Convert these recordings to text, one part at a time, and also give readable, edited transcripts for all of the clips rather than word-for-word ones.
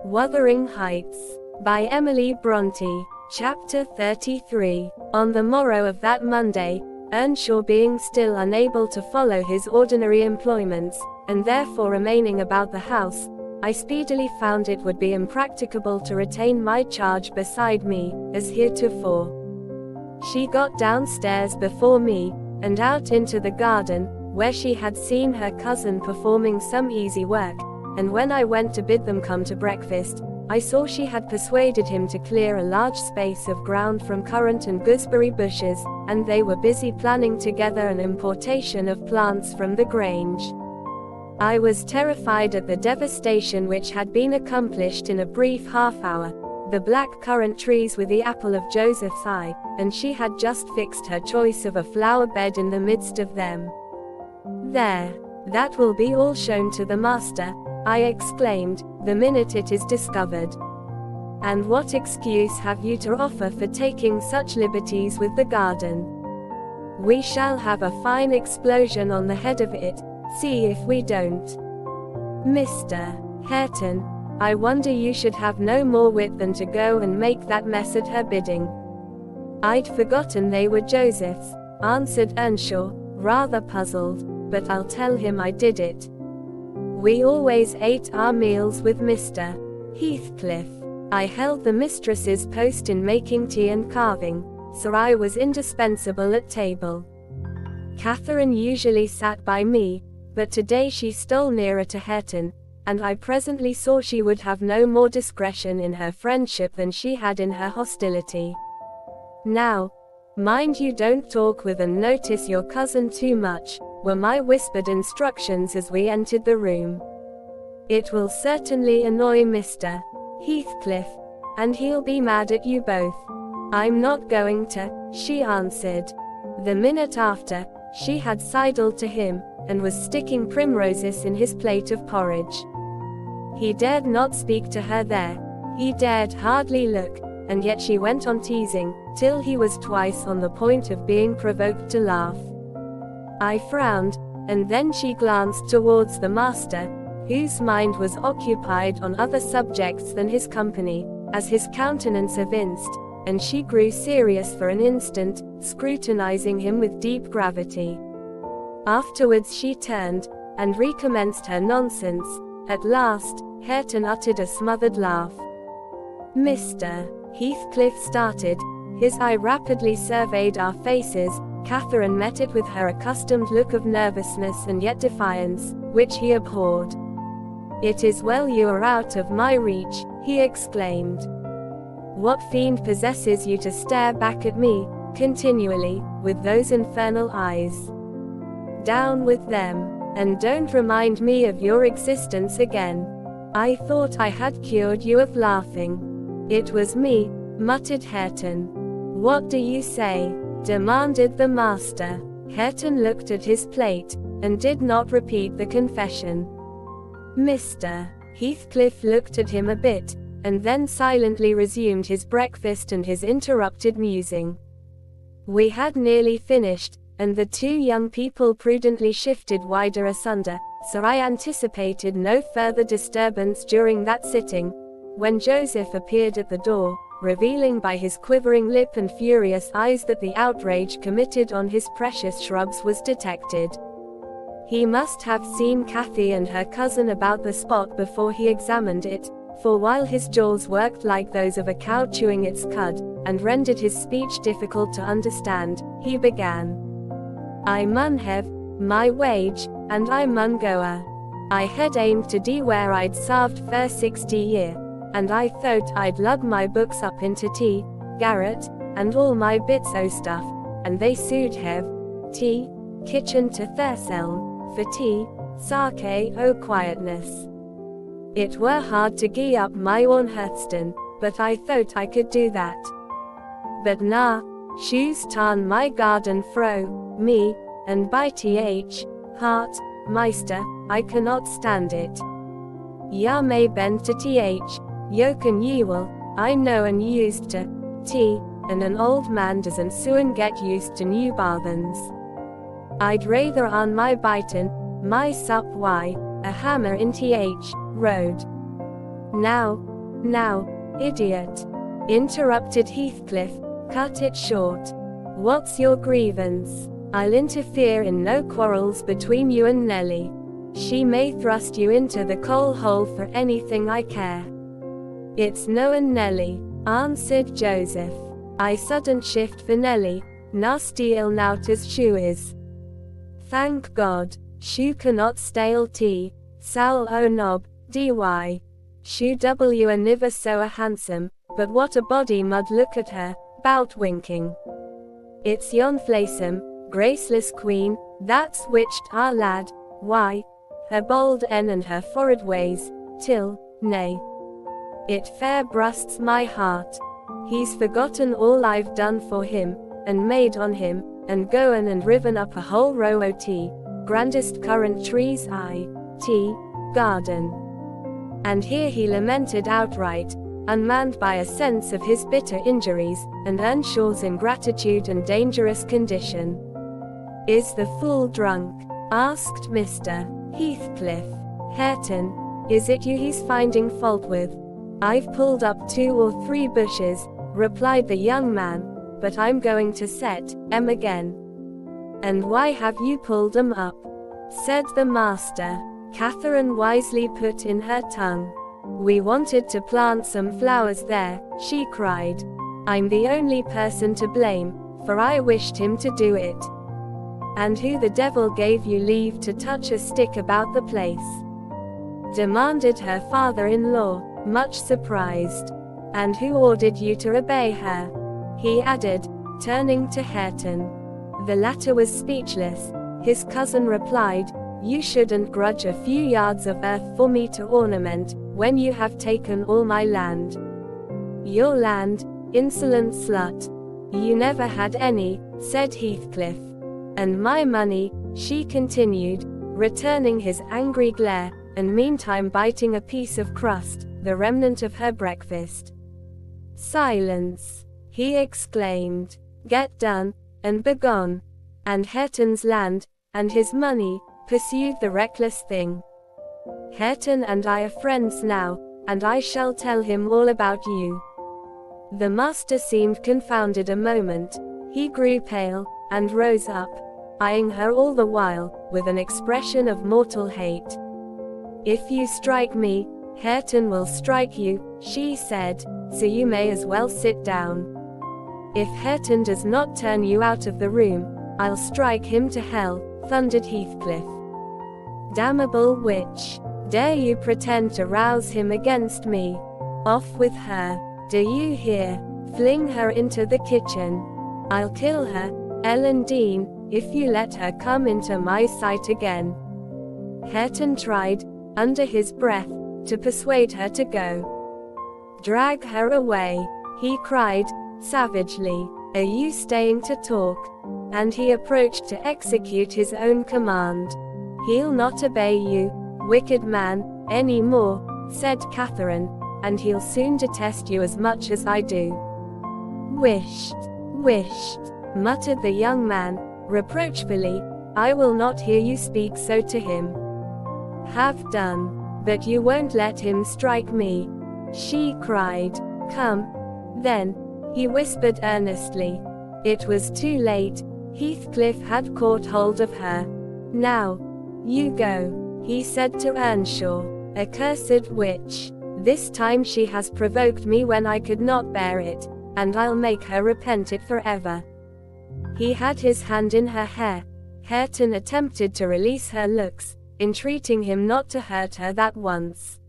Wuthering Heights, by Emily Brontë, Chapter 33. On the morrow of that Monday, Earnshaw being still unable to follow his ordinary employments, and therefore remaining about the house, I speedily found it would be impracticable to retain my charge beside me, as heretofore. She got downstairs before me, and out into the garden, where she had seen her cousin performing some easy work, and when I went to bid them come to breakfast, I saw she had persuaded him to clear a large space of ground from currant and gooseberry bushes, and they were busy planning together an importation of plants from the Grange. I was terrified at the devastation which had been accomplished in a brief half-hour. The black currant trees were the apple of Joseph's eye, and she had just fixed her choice of a flower bed in the midst of them. "There, that will be all shown to the master," I exclaimed, "the minute it is discovered. And what excuse have you to offer for taking such liberties with the garden? We shall have a fine explosion on the head of it, see if we don't. Mr. Hareton, I wonder you should have no more wit than to go and make that mess at her bidding." "I'd forgotten they were Joseph's," answered Earnshaw, rather puzzled, "but I'll tell him I did it. We always ate our meals with Mr. Heathcliff. I held the mistress's post in making tea and carving, so I was indispensable at table. Catherine usually sat by me, but today she stole nearer to Hareton, and I presently saw she would have no more discretion in her friendship than she had in her hostility. Now, mind you don't talk with and notice your cousin too much," were my whispered instructions as we entered the room. "It will certainly annoy Mr. Heathcliff, and he'll be mad at you both." "I'm not going to," she answered. The minute after, she had sidled to him, and was sticking primroses in his plate of porridge. He dared not speak to her there, he dared hardly look, and yet she went on teasing, till he was twice on the point of being provoked to laugh. I frowned, and then she glanced towards the master, whose mind was occupied on other subjects than his company, as his countenance evinced, and she grew serious for an instant, scrutinizing him with deep gravity. Afterwards she turned, and recommenced her nonsense. At last, Hareton uttered a smothered laugh. Mr. Heathcliff started, his eye rapidly surveyed our faces. Catherine met it with her accustomed look of nervousness and yet defiance, which he abhorred. "It is well you are out of my reach," he exclaimed. "What fiend possesses you to stare back at me, continually, with those infernal eyes? Down with them, and don't remind me of your existence again. I thought I had cured you of laughing." "It was me," muttered Hareton. "What do you say?" demanded the master. Hareton looked at his plate, and did not repeat the confession. Mr. Heathcliff looked at him a bit, and then silently resumed his breakfast and his interrupted musing. We had nearly finished, and the two young people prudently shifted wider asunder, so I anticipated no further disturbance during that sitting, when Joseph appeared at the door, revealing by his quivering lip and furious eyes that the outrage committed on his precious shrubs was detected. He must have seen Cathy and her cousin about the spot before he examined it, for while his jaws worked like those of a cow chewing its cud, and rendered his speech difficult to understand, he began. "I mun have my wage, and I mun goa. I had aimed to do where I'd sarved for 60 year, and I thought I'd lug my books up into tea, garret, and all my bits o' stuff, and they sood have tea, kitchen to Thurseln, for tea, sake o' quietness. It were hard to gie up my own hearthstone, but I thought I could do that. But na, shoes tarn my garden fro me, and by th heart, meister, I cannot stand it. Ya may bend to th yoken ye will, I know and used to tea, and an old man doesn't soon get used to new barthens. I'd rather on my bitin, my sup why, a hammer in th road. Now, Now, idiot, interrupted Heathcliff, cut it short. What's your grievance? I'll interfere in no quarrels between you and Nelly. She may thrust you into the coal hole for anything I care. It's no and Nelly, answered Joseph. I sudden shift for Nelly, nasty ill nout as shoe is. Thank God, shoe cannot stale tea, Saul o nob, dy. Shoe w a niver so a handsome, but what a body mud look at her, bout winking. It's yon flaysome, graceless queen, that's witched our lad, why, her bold en and her forward ways, till, nay, it fair brusts my heart. He's forgotten all I've done for him, and made on him, and goen and riven up a whole row o' tea, grandest currant trees tea, garden. And here he lamented outright, unmanned by a sense of his bitter injuries, and Earnshaw's ingratitude and dangerous condition. Is the fool drunk? Asked Mr. Heathcliff. Hareton, is it you he's finding fault with? I've pulled up 2 or 3 bushes, replied the young man, but I'm going to set 'em again. And why have you pulled 'em up? Said the master. Catherine wisely put in her tongue. We wanted to plant some flowers there, she cried. I'm the only person to blame, for I wished him to do it. And who the devil gave you leave to touch a stick about the place? Demanded her father-in-law, much surprised. And who ordered you to obey her? He added, turning to Hareton. The latter was speechless. His cousin replied, you shouldn't grudge a few yards of earth for me to ornament, when you have taken all my land. Your land, insolent slut. You never had any, said Heathcliff. And my money, she continued, returning his angry glare, and meantime biting a piece of crust, the remnant of her breakfast. Silence, he exclaimed. Get done, and begone. And Hareton's land, and his money, pursued the reckless thing. Hareton and I are friends now, and I shall tell him all about you. The master seemed confounded a moment. He grew pale, and rose up, eyeing her all the while, with an expression of mortal hate. If you strike me, Hareton will strike you, she said, so you may as well sit down. If Hareton does not turn you out of the room, I'll strike him to hell, thundered Heathcliff. Damnable witch! Dare you pretend to rouse him against me? Off with her! Do you hear? Fling her into the kitchen. I'll kill her, Ellen Dean, if you let her come into my sight again. Hareton tried, under his breath, to persuade her to go. Drag her away, he cried, savagely. Are you staying to talk? And he approached to execute his own command. He'll not obey you, wicked man, any more, said Catherine, and he'll soon detest you as much as I do. Wished, muttered the young man, reproachfully, I will not hear you speak so to him. Have done, but you won't let him strike me, she cried. Come, then, he whispered earnestly. It was too late, Heathcliff had caught hold of her. Now, you go, he said to Earnshaw. Accursed witch! This time she has provoked me when I could not bear it, and I'll make her repent it forever. He had his hand in her hair. Hareton attempted to release her looks, entreating him not to hurt her that once.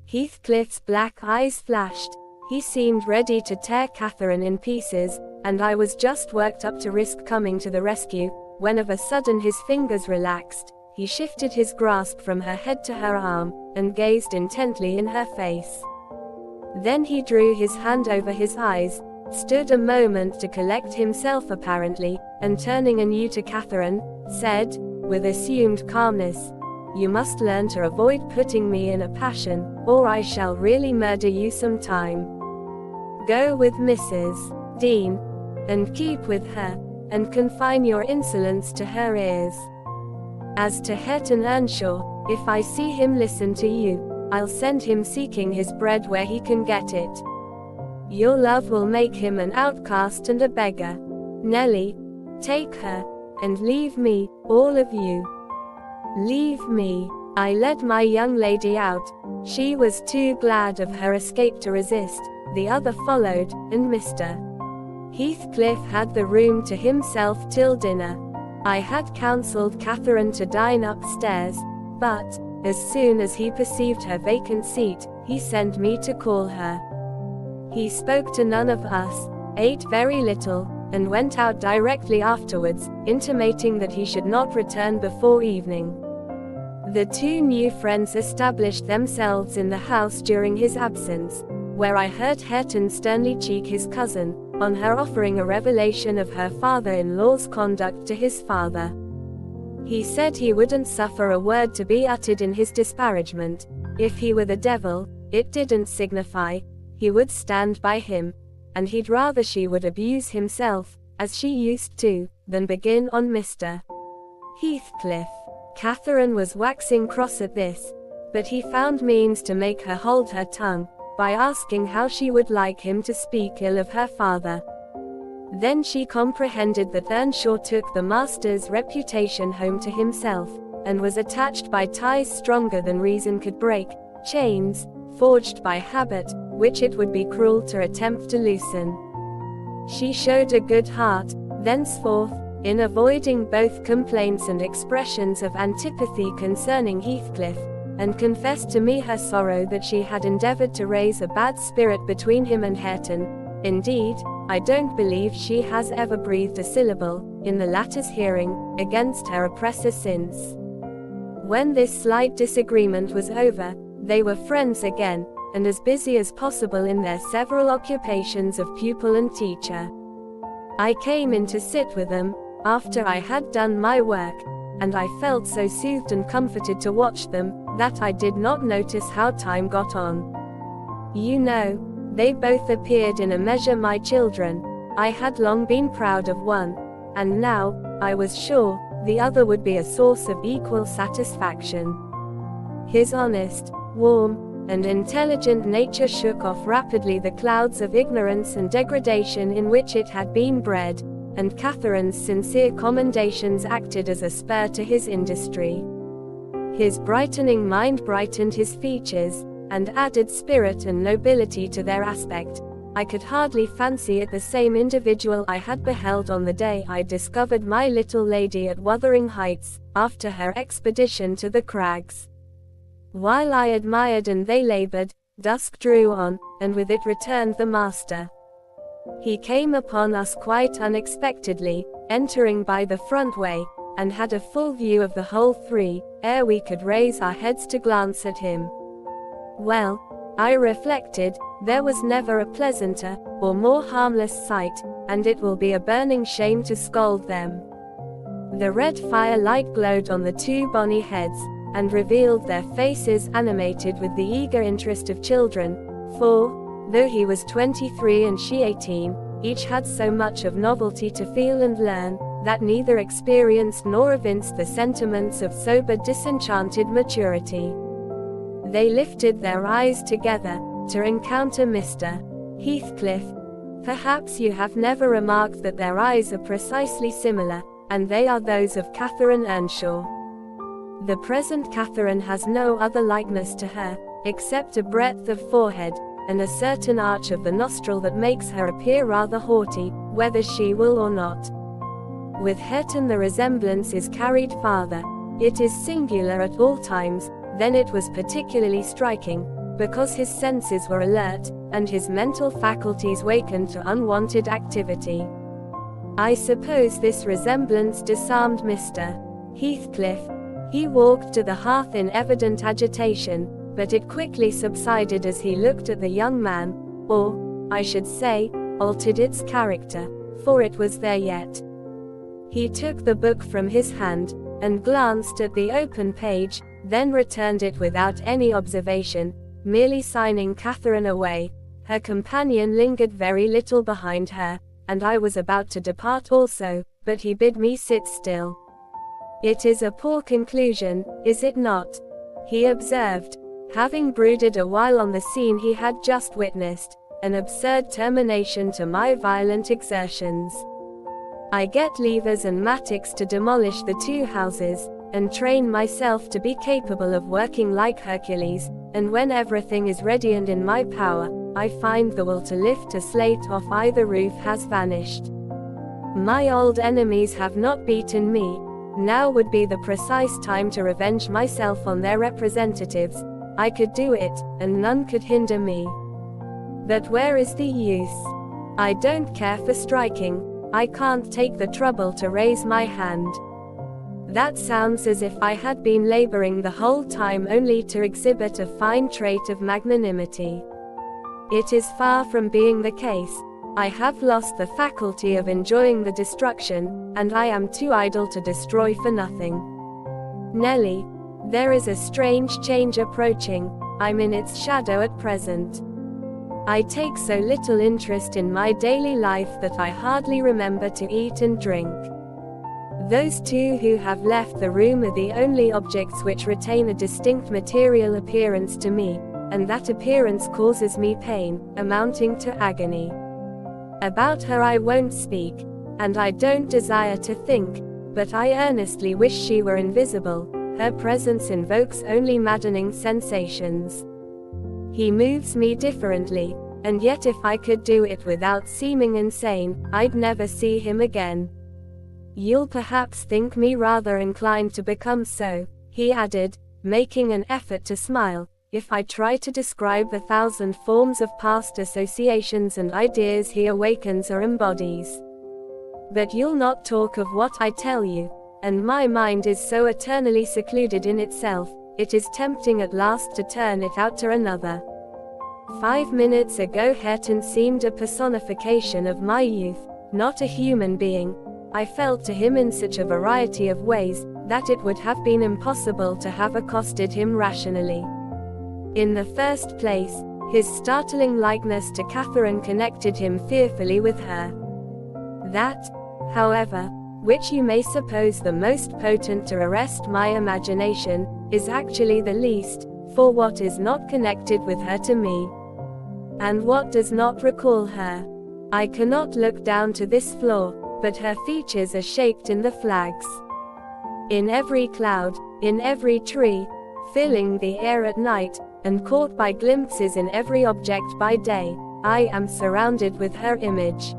Heathcliff's black eyes flashed. He seemed ready to tear Catherine in pieces, and I was just worked up to risk coming to the rescue, when of a sudden his fingers relaxed. He shifted his grasp from her head to her arm, and gazed intently in her face. Then he drew his hand over his eyes, stood a moment to collect himself apparently, and turning anew to Catherine, said, with assumed calmness, you must learn to avoid putting me in a passion, or I shall really murder you sometime. Go with Mrs. Dean, and keep with her, and confine your insolence to her ears. As to Hareton Earnshaw, if I see him listen to you, I'll send him seeking his bread where he can get it. Your love will make him an outcast and a beggar. Nelly, take her, and leave me, all of you. Leave me. I led my young lady out. She was too glad of her escape to resist. The other followed, and Mr. Heathcliff had the room to himself till dinner. I had counselled Catherine to dine upstairs, but, as soon as he perceived her vacant seat, he sent me to call her. He spoke to none of us, ate very little, and went out directly afterwards, intimating that he should not return before evening. The two new friends established themselves in the house during his absence, where I heard Hareton sternly cheek his cousin, on her offering a revelation of her father-in-law's conduct to his father. He said he wouldn't suffer a word to be uttered in his disparagement. If he were the devil, it didn't signify, he would stand by him, and he'd rather she would abuse himself, as she used to, than begin on Mr. Heathcliff. Catherine was waxing cross at this, but he found means to make her hold her tongue, by asking how she would like him to speak ill of her father. Then she comprehended that Earnshaw took the master's reputation home to himself, and was attached by ties stronger than reason could break, chains, forged by habit, which it would be cruel to attempt to loosen. She showed a good heart, thenceforth, in avoiding both complaints and expressions of antipathy concerning Heathcliff, and confessed to me her sorrow that she had endeavoured to raise a bad spirit between him and Hareton. Indeed, I don't believe she has ever breathed a syllable, in the latter's hearing, against her oppressor since. When this slight disagreement was over, they were friends again, and as busy as possible in their several occupations of pupil and teacher. I came in to sit with them, after I had done my work, and I felt so soothed and comforted to watch them, that I did not notice how time got on. You know, they both appeared in a measure my children. I had long been proud of one, and now, I was sure, the other would be a source of equal satisfaction. His honest, warm, and intelligent nature shook off rapidly the clouds of ignorance and degradation in which it had been bred, and Catherine's sincere commendations acted as a spur to his industry. His brightening mind brightened his features, and added spirit and nobility to their aspect. I could hardly fancy it the same individual I had beheld on the day I discovered my little lady at Wuthering Heights, after her expedition to the crags. While I admired and they labored, dusk drew on, and with it returned the master. He came upon us quite unexpectedly, entering by the front way, and had a full view of the whole three, ere we could raise our heads to glance at him. Well, I reflected, there was never a pleasanter, or more harmless sight, and it will be a burning shame to scold them. The red firelight glowed on the two bonny heads, and revealed their faces animated with the eager interest of children, for, though he was 23 and she 18, each had so much of novelty to feel and learn, that neither experienced nor evinced the sentiments of sober disenchanted maturity. They lifted their eyes together, to encounter Mr. Heathcliff. Perhaps you have never remarked that their eyes are precisely similar, and they are those of Catherine Earnshaw. The present Catherine has no other likeness to her, except a breadth of forehead, and a certain arch of the nostril that makes her appear rather haughty, whether she will or not. With Hareton the resemblance is carried farther. It is singular at all times, then it was particularly striking, because his senses were alert, and his mental faculties wakened to unwonted activity. I suppose this resemblance disarmed Mr. Heathcliff. He walked to the hearth in evident agitation, but it quickly subsided as he looked at the young man, or, I should say, altered its character, for it was there yet. He took the book from his hand, and glanced at the open page, then returned it without any observation, merely signing Catherine away. Her companion lingered very little behind her, and I was about to depart also, but he bid me sit still. It is a poor conclusion, is it not? He observed. Having brooded a while on the scene he had just witnessed, an absurd termination to my violent exertions. I get levers and mattocks to demolish the two houses, and train myself to be capable of working like Hercules, and when everything is ready and in my power, I find the will to lift a slate off either roof has vanished. My old enemies have not beaten me. Now would be the precise time to revenge myself on their representatives. I could do it, and none could hinder me. But where is the use? I don't care for striking. I can't take the trouble to raise my hand. That sounds as if I had been laboring the whole time only to exhibit a fine trait of magnanimity. It is far from being the case. I have lost the faculty of enjoying the destruction, and I am too idle to destroy for nothing. Nelly, there is a strange change approaching. I'm in its shadow at present. I take so little interest in my daily life that I hardly remember to eat and drink. Those two who have left the room are the only objects which retain a distinct material appearance to me, and that appearance causes me pain, amounting to agony. About her I won't speak, and I don't desire to think, but I earnestly wish she were invisible. Her presence invokes only maddening sensations. He moves me differently, and yet if I could do it without seeming insane, I'd never see him again. You'll perhaps think me rather inclined to become so, he added, making an effort to smile, if I try to describe the thousand forms of past associations and ideas he awakens or embodies. But you'll not talk of what I tell you, and my mind is so eternally secluded in itself, it is tempting at last to turn it out to another. 5 minutes ago Hareton seemed a personification of my youth, not a human being. I felt to him in such a variety of ways, that it would have been impossible to have accosted him rationally. In the first place, his startling likeness to Catherine connected him fearfully with her. That, however, which you may suppose the most potent to arrest my imagination, is actually the least, for what is not connected with her to me? And what does not recall her? I cannot look down to this floor, but her features are shaped in the flags. In every cloud, in every tree, filling the air at night, and caught by glimpses in every object by day, I am surrounded with her image.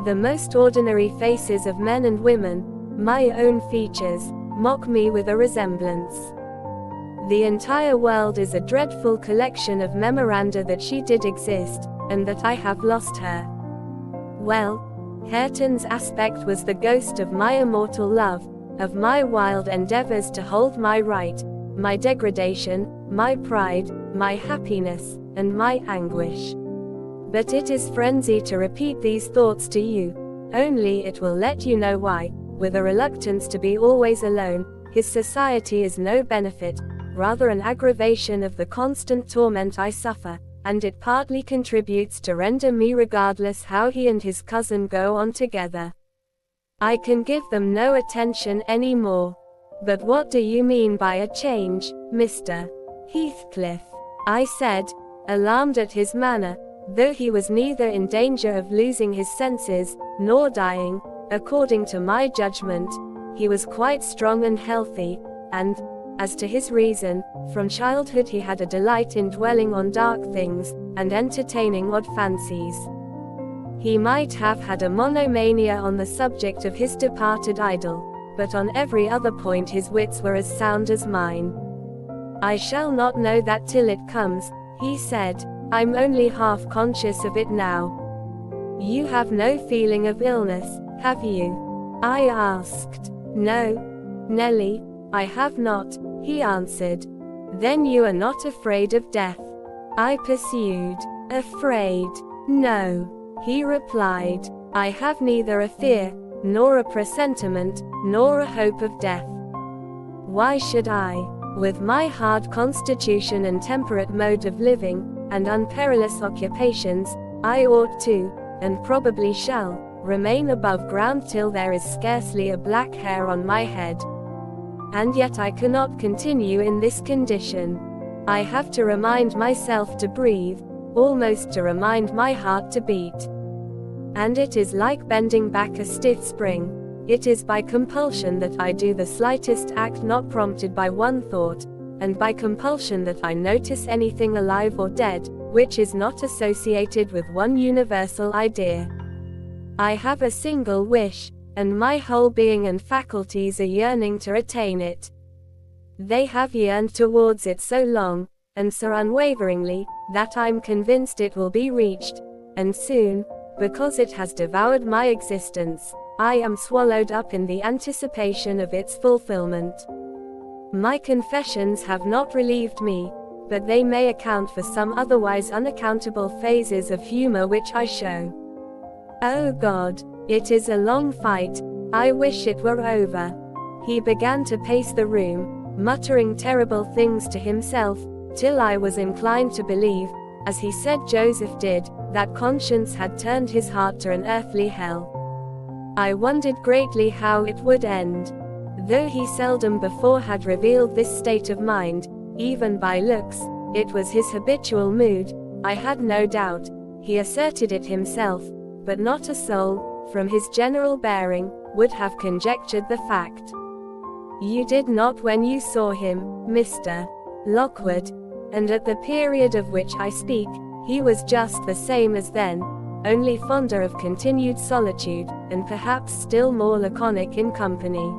The most ordinary faces of men and women, my own features, mock me with a resemblance. The entire world is a dreadful collection of memoranda that she did exist, and that I have lost her. Well, Hareton's aspect was the ghost of my immortal love, of my wild endeavors to hold my right, my degradation, my pride, my happiness, and my anguish. But it is frenzy to repeat these thoughts to you, only it will let you know why, with a reluctance to be always alone, his society is no benefit, rather an aggravation of the constant torment I suffer, and it partly contributes to render me regardless how he and his cousin go on together. I can give them no attention any more. But what do you mean by a change, Mr. Heathcliff? I said, alarmed at his manner, though he was neither in danger of losing his senses, nor dying. According to my judgment, he was quite strong and healthy, and, as to his reason, from childhood he had a delight in dwelling on dark things, and entertaining odd fancies. He might have had a monomania on the subject of his departed idol, but on every other point his wits were as sound as mine. I shall not know that till it comes, he said. I'm only half conscious of it now. You have no feeling of illness, have you? I asked. No, Nelly, I have not, he answered. Then you are not afraid of death? I pursued. Afraid? No, he replied. I have neither a fear, nor a presentiment, nor a hope of death. Why should I? With my hard constitution and temperate mode of living, and unperilous occupations, I ought to, and probably shall, remain above ground till there is scarcely a black hair on my head. And yet I cannot continue in this condition. I have to remind myself to breathe, almost to remind my heart to beat. And it is like bending back a stiff spring. It is by compulsion that I do the slightest act not prompted by one thought, and by compulsion that I notice anything alive or dead, which is not associated with one universal idea. I have a single wish, and my whole being and faculties are yearning to attain it. They have yearned towards it so long, and so unwaveringly, that I'm convinced it will be reached, and soon, because it has devoured my existence. I am swallowed up in the anticipation of its fulfillment. My confessions have not relieved me, but they may account for some otherwise unaccountable phases of humor which I show. Oh God, it is a long fight. I wish it were over. He began to pace the room, muttering terrible things to himself, till I was inclined to believe, as he said Joseph did, that conscience had turned his heart to an earthly hell. I wondered greatly how it would end. Though he seldom before had revealed this state of mind, even by looks, it was his habitual mood, I had no doubt. He asserted it himself, but not a soul, from his general bearing, would have conjectured the fact. You did not when you saw him, Mr. Lockwood, and at the period of which I speak, he was just the same as then, only fonder of continued solitude, and perhaps still more laconic in company.